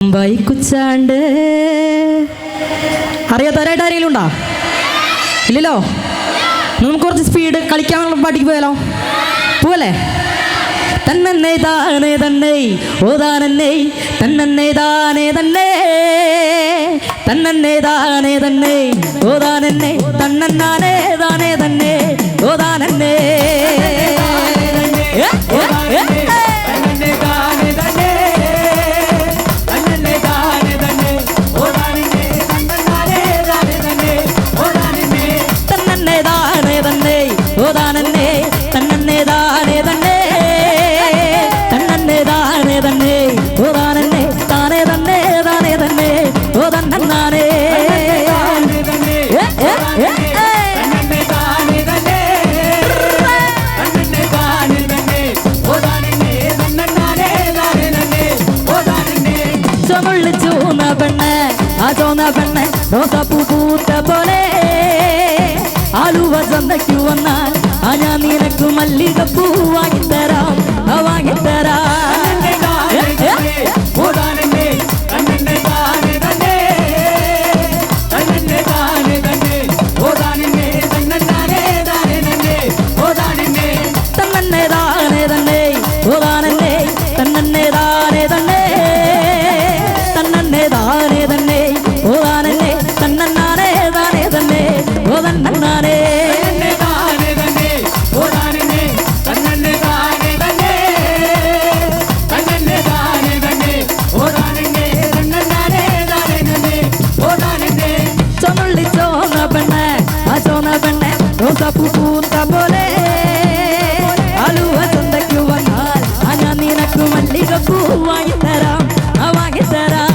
ബൈക്കുച്ചാണ്ട് അറിയാത്തവരായിട്ട് ആരെങ്കിലും ഉണ്ടോ? ഇല്ലല്ലോ. നമുക്ക് കുറച്ച് സ്പീഡ് കളിക്കാനുള്ള പാട്ടിക്ക് പോയാലോ? പോവല്ലേ? തന്നേ താനേ തന്നെ ഓതാനേ തന്നേ താനേ തന്നെ തന്നേ താനേ തന്നെ ഓതാനേ തന്നേ താനേ തന്നെ ഓതാനേ പെണ്ണെ റോസാപ്പൂ പൂത്ത പോലെ ആലുവ ചന്തയ്ക്കു വന്നാൽ ഞാൻ നിനക്ക് മല്ലികപ്പൂ വാങ്ങിത്തരാം വാങ്ങിത്തരാം. പൂത്ത പോലെ ആലുവ ചന്തയ്ക്കു വന്നാൽ ഞാൻ നിനക്ക് മല്ലികപ്പൂ വാങ്ങിത്തരാം വാങ്ങിത്തരാം.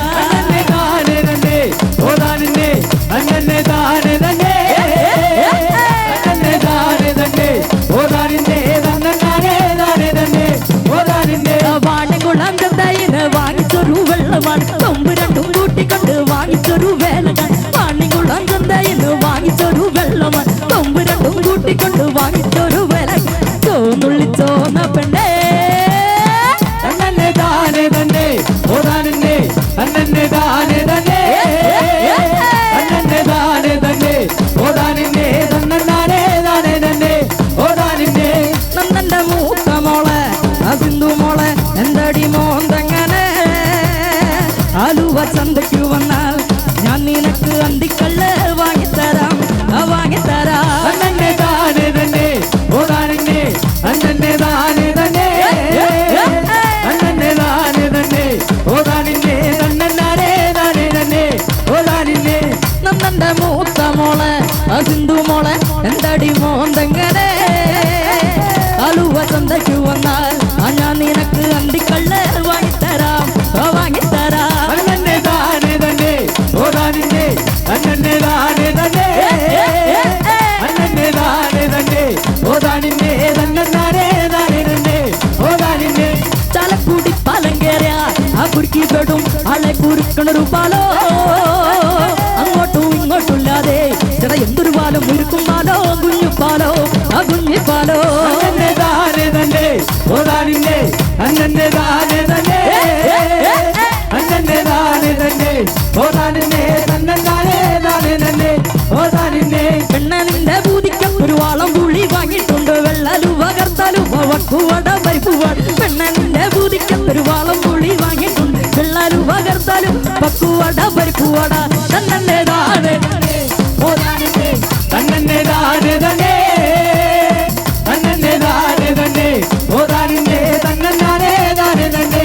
വാണികുളം ചന്തയിന് വാങ്ങിച്ചൊരു വെള്ളമാണ് കൊമ്പ് രണ്ടും കൂട്ടിക്കൊണ്ട് വാങ്ങിച്ചൊരു വേലകൾ. വാണികുളം ചന്തയിന് വാങ്ങിച്ചൊരു വെള്ളമാണ് കൊമ്പ് രണ്ടും കൂട്ടിക്കൊണ്ട് വാങ്ങിച്ചൊരു വേല. തോന്നുള്ളി ചോന്ന പെണ്ണേ തന്നെ താനെ തന്നെ ഓതാനെ തന്നെ താനെ തന്നെ തന്നെ താനെ തന്നെ ഓതാനെ തന്നെ താനെ തന്നെ ഓതാനെ. നന്നന്റെ മൂത്ത മോളെ സിന്ധു മോളെ എന്തടി മോന്തങ്ങനെ ആലുവ ചന്തയ്ക്കു വന്നാൽ ഞാൻ നിനക്ക് അന്തിക്കല്ല് വാങ്ങിത്തരാം വാങ്ങിത്തരാം. തന്നെ താനെ തന്നെ ഓതാനെ തന്നെ താനെ തന്നെ തന്നെ താനെ തന്നെ ഓതാനെ തന്നെ താനെ തന്നെ ഓതാനെ. നന്നന്റെ മൂത്ത മോളെ സിന്ധു മോളെ എന്തടി മോന്തങ്ങനെ ആലുവ ചന്തയ്ക്കു വന്നാൽ ഞാൻ നിനക്ക് അന്തിക്കല്ല് വാങ്ങിത്തരാം വാങ്ങിത്തരാം. തന്നെ താനെ തന്നെ ഓതാനെ തന്നെ താനെ തന്നെ തന്നെ താനെ തന്നെ ഓതാനെ തന്നെ താനെ തന്നെ ഓതാനെ. ചാലക്കുടി പാലം കേറിയ ആ കുരുക്കി പെടും ആളെ കുരുക്കണൊരു പാലോ അങ്ങോട്ടും ഇങ്ങോട്ടുമില്ലാതെ ചേട്ട എന്തൊരു പാലം ഉരുക്കും പാലോ കുഞ്ഞുപാലോ ആ കുഞ്ഞിപ്പാലോ. തന്നെ താനെ തന്നെ ഓതാനെ തന്നെ താനെ തന്നെ തന്നെ താനെ തന്നെ ഓതാനെ തന്നെ താനെ തന്നെ ഓതാനെ. പെണ്ണ നിന്റെ ബൂതിക്ക് ഒരു വാളം പുളി വാങ്ങിയിട്ടുണ്ട് വെള്ളലുവ കർത്താലുവ വക്കുവട പരിപ്പുവട. പെണ്ണ നിന്റെ ബൂതിക്ക് ഒരു വാളം പുളി വാങ്ങിയിട്ടുണ്ട് വെള്ളലുവ കർത്താലും പക്കുവട പരിപ്പുവട. തന്നെ താനെ ഓതാനെ തന്നെ താനെ തന്നെ തന്നെ താനെ തന്നെ ഓതാനെ തന്നെ താനെ തന്നെ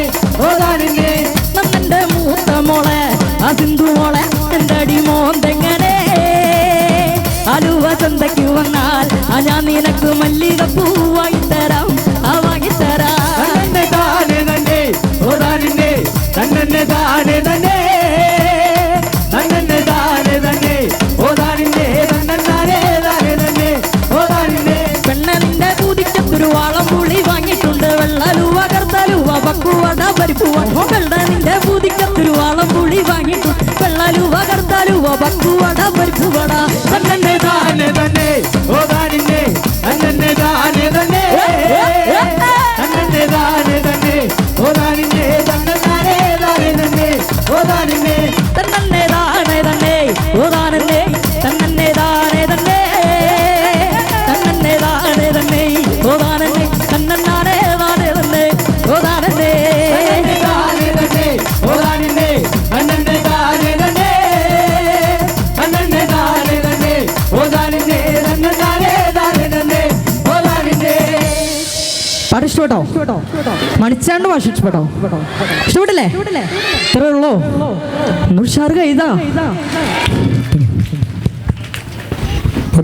ഓതാനെ. നന്നന്റെ മൂത്ത മോളെ സിന്ധു മോളെ എന്തടി മോന്തെങ്ങനെ ആലുവ ചന്തയ്ക്കു വന്നാൽ ഞാൻ നിനക്ക് മല്ലികപ്പൂ വാങ്ങിത്തരാം വാങ്ങിത്തരാം. തന്നെ താനെ തന്നെ ഓതാനെ തന്നെ താനെ തന്നെ തന്നെ താനെ തന്നെ ഓതാനെ തന്നെ താനെ തന്നെ ഓതാനെ. പെണ്ണ നിന്റെ കൂതിക്കത്തൊരു വാളം പുളി വാങ്ങിയിട്ടുണ്ട് വെള്ളലുവ കർത്താലുവ പക്കുവട പരിപ്പുവട. പെണ്ണ നിന്റെ കൂതിക്കത്തൊരു വാളം പുളി വാങ്ങിയിട്ടുണ്ട് വെള്ളലുവ കർത്താലുവ പക്കുവട പരിപ്പുവട. തന്നെ താനെ തന്നെ ഓതാനെ തന്നെ താനെ തന്നെ തന്നെ താനെ തന്നെ ഓതാനെ തന്നെ താനെ തന്നെ ഓതാനിന്നെ തന്നേ താനേ തന്നെ ഓതാനേ തന്നേ താനേ തന്നെ തന്നേ താനേ തന്നെ ഓതാനേ തന്നേ താനേ തന്നെ ഓതാനേ താനേ തന്നെ ഓതാനിന്നെ അന്നന്നെ താനേ തന്നെ അന്നന്നെ താനേ തന്നെ ഓതാനിന്നെ തന്നെ താനേ താനേ തന്നെ ഓതാനിന്നെ. പാട്ട് ഇഷ്ടപ്പെട്ടോ? മണിച്ചാണ്ട് ഭാഷ ഇഷ്ടപ്പെട്ടോ? ഇഷ്ടപ്പെട്ടില്ലേ? ഇത്രേ ഉള്ളോ? ഉഷാറ് കൈതാ.